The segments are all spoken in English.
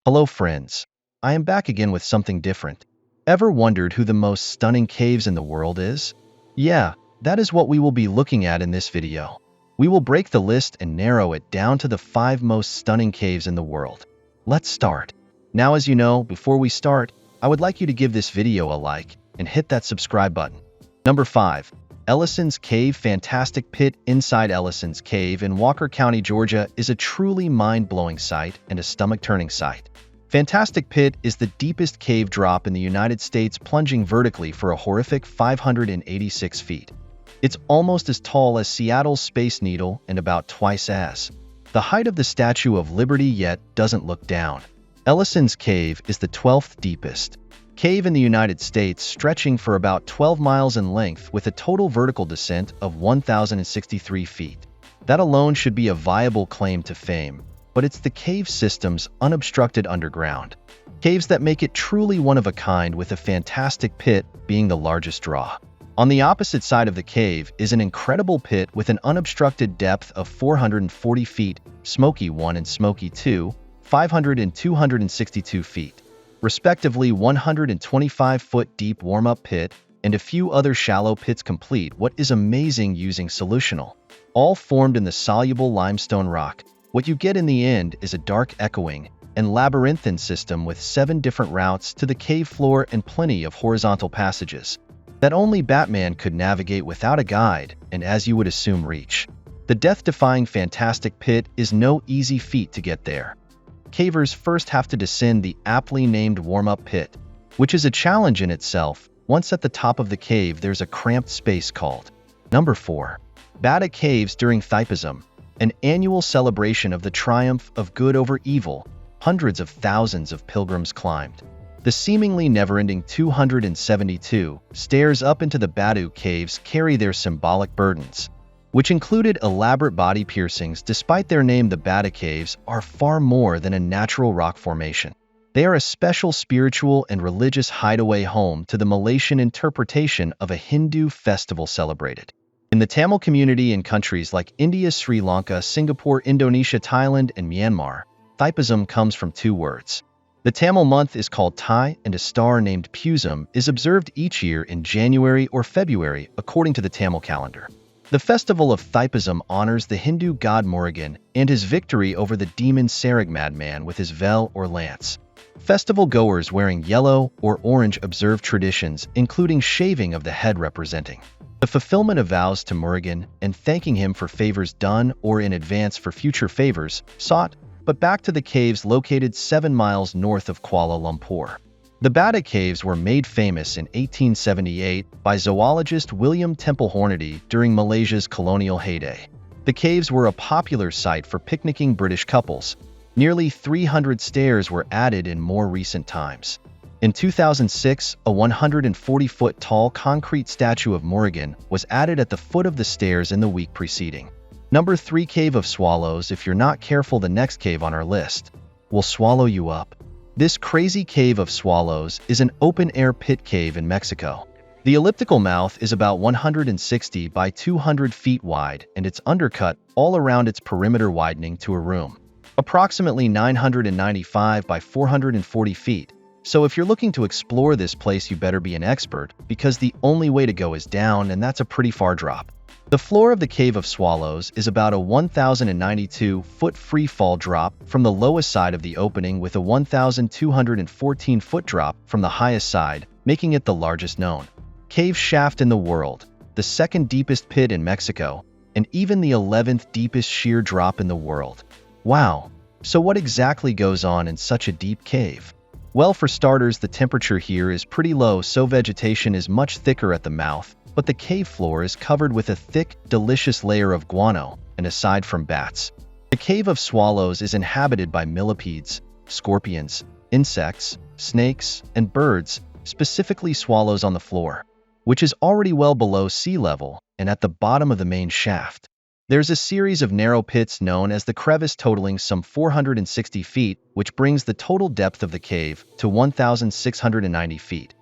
Hello friends, I am back again with something different. Ever wondered who the most stunning caves in the world is? Yeah, that is what we will be looking at in this video. We will break the list and narrow it down to the 5 most stunning caves in the world. Let's start. Now as you know, before we start, I would like you to give this video a like and hit that subscribe button. Number 5. Ellison's Cave. Fantastic pit inside Ellison's Cave in Walker County, Georgia is a truly mind-blowing sight and a stomach-turning sight. Fantastic Pit is the deepest cave drop in the United States, plunging vertically for a horrific 586 feet. It's almost as tall as Seattle's Space Needle and about twice as the height of the Statue of Liberty, yet doesn't look down. Ellison's Cave is the 12th deepest cave in the United States, stretching for about 12 miles in length with a total vertical descent of 1,063 feet. That alone should be a viable claim to fame, but it's the cave system's unobstructed underground caves that make it truly one of a kind, with a fantastic pit being the largest draw. On the opposite side of the cave is an incredible pit with an unobstructed depth of 440 feet, Smoky 1 and Smoky 2, 500 and 262 feet. Respectively, 125-foot deep warm-up pit and a few other shallow pits complete what is amazing using solutional, all formed in the soluble limestone rock. What you get in the end is a dark, echoing, and labyrinthine system with 7 different routes to the cave floor and plenty of horizontal passages that only Batman could navigate without a guide and, as you would assume, reach. The death-defying Fantastic Pit is no easy feat to get there. Cavers first have to descend the aptly named warm-up pit, which is a challenge in itself. Once at the top of the cave, there's a cramped space called Number 4. Bata Caves. During Thaipism, an annual celebration of the triumph of good over evil, hundreds of thousands of pilgrims climbed the seemingly never-ending 272 stairs up into the Batu Caves, carry their symbolic burdens, which included elaborate body piercings. Despite their name, the Bata Caves are far more than a natural rock formation. They are a special spiritual and religious hideaway, home to the Malaysian interpretation of a Hindu festival celebrated in the Tamil community in countries like India, Sri Lanka, Singapore, Indonesia, Thailand, and Myanmar. Thaipism comes from 2 words. The Tamil month is called Thai, and a star named Pusam is observed each year in January or February according to the Tamil calendar. The festival of Thaipism honors the Hindu god Murugan and his victory over the demon Sarag madman with his vel or lance. Festival goers wearing yellow or orange observe traditions including shaving of the head, representing the fulfillment of vows to Murugan and thanking him for favors done or in advance for future favors sought. But back to the caves located 7 miles north of Kuala Lumpur. The Bata Caves were made famous in 1878 by zoologist William Temple Hornady during Malaysia's colonial heyday. The caves were a popular site for picnicking British couples. Nearly 300 stairs were added in more recent times. In 2006, a 140-foot tall concrete statue of Murugan was added at the foot of the stairs in the week preceding. Number 3. Cave of Swallows. If you're not careful, the next cave on our list will swallow you up. This crazy Cave of Swallows is an open-air pit cave in Mexico. The elliptical mouth is about 160 by 200 feet wide, and it's undercut all around its perimeter, widening to a room approximately 995 by 440 feet. So if you're looking to explore this place, you better be an expert, because the only way to go is down, and that's a pretty far drop. The floor of the Cave of Swallows is about a 1,092-foot free-fall drop from the lowest side of the opening, with a 1,214-foot drop from the highest side, making it the largest known cave shaft in the world, the 2nd deepest pit in Mexico, and even the 11th deepest sheer drop in the world. Wow! So what exactly goes on in such a deep cave? Well, for starters, the temperature here is pretty low, so vegetation is much thicker at the mouth, but the cave floor is covered with a thick, delicious layer of guano, and aside from bats, the Cave of Swallows is inhabited by millipedes, scorpions, insects, snakes, and birds, specifically swallows on the floor, which is already well below sea level, and at the bottom of the main shaft. There's a series of narrow pits known as the crevice, totaling some 460 feet, which brings the total depth of the cave to 1,690 feet.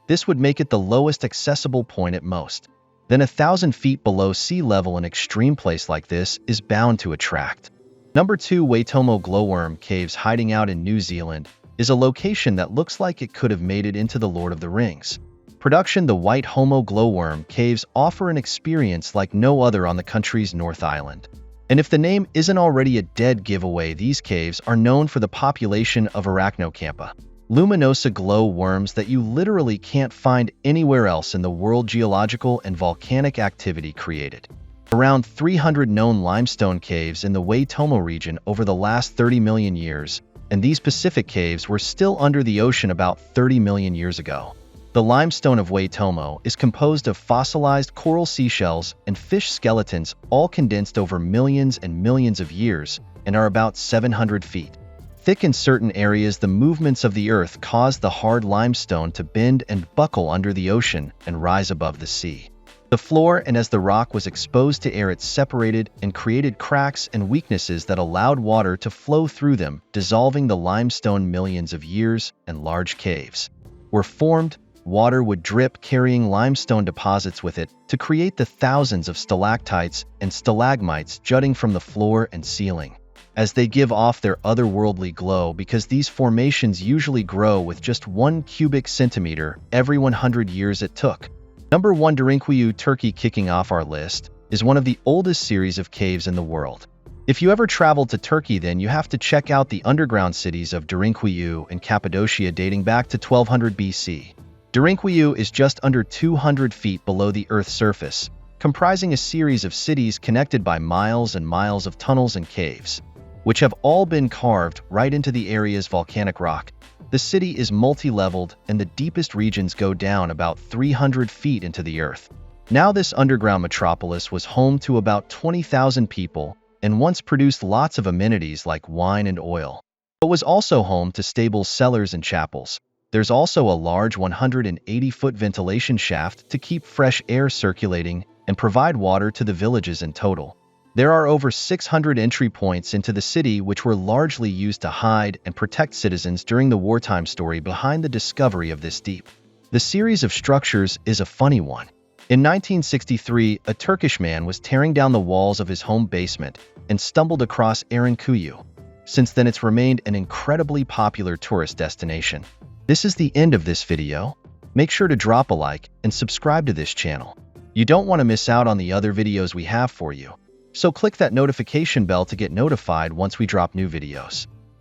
This would make it the lowest accessible point at most. Then 1,000 feet below sea level, an extreme place like this is bound to attract. Number 2. Waitomo Glowworm Caves. Hiding out in New Zealand, is a location that looks like it could have made it into The Lord of the Rings. Production: the White Homo glowworm caves offer an experience like no other on the country's North Island. And if the name isn't already a dead giveaway, these caves are known for the population of Arachnocampa luminosa glow worms that you literally can't find anywhere else in the world. Geological and volcanic activity created around 300 known limestone caves in the Waitomo region over the last 30 million years, and these Pacific caves were still under the ocean about 30 million years ago. The limestone of Waitomo is composed of fossilized coral seashells and fish skeletons, all condensed over millions and millions of years, and are about 700 feet thick. In certain areas, the movements of the earth caused the hard limestone to bend and buckle under the ocean and rise above the sea. The floor, and as the rock was exposed to air, it separated and created cracks and weaknesses that allowed water to flow through them, dissolving the limestone. Millions of years, and large caves were formed. Water would drip, carrying limestone deposits with it to create the thousands of stalactites and stalagmites jutting from the floor and ceiling, as they give off their otherworldly glow, because these formations usually grow with just 1 cubic centimeter every 100 years. It took. Number 1. Derinkuyu, Turkey. Kicking off our list is one of the oldest series of caves in the world. If you ever traveled to Turkey, then you have to check out the underground cities of Derinkuyu and Cappadocia dating back to 1200 BC. Derinkuyu is just under 200 feet below the Earth's surface, comprising a series of cities connected by miles and miles of tunnels and caves, which have all been carved right into the area's volcanic rock. The city is multi-leveled, and the deepest regions go down about 300 feet into the earth. Now, this underground metropolis was home to about 20,000 people and once produced lots of amenities like wine and oil, but was also home to stables, cellars, and chapels. There's also a large 180-foot ventilation shaft to keep fresh air circulating and provide water to the villages. In total, there are over 600 entry points into the city, which were largely used to hide and protect citizens during the wartime. Story behind the discovery of this deep the series of structures is a funny one. In 1963, a Turkish man was tearing down the walls of his home basement and stumbled across Derinkuyu. Since then, it's remained an incredibly popular tourist destination. This is the end of this video. Make sure to drop a like and subscribe to this channel. You don't want to miss out on the other videos we have for you. So click that notification bell to get notified once we drop new videos.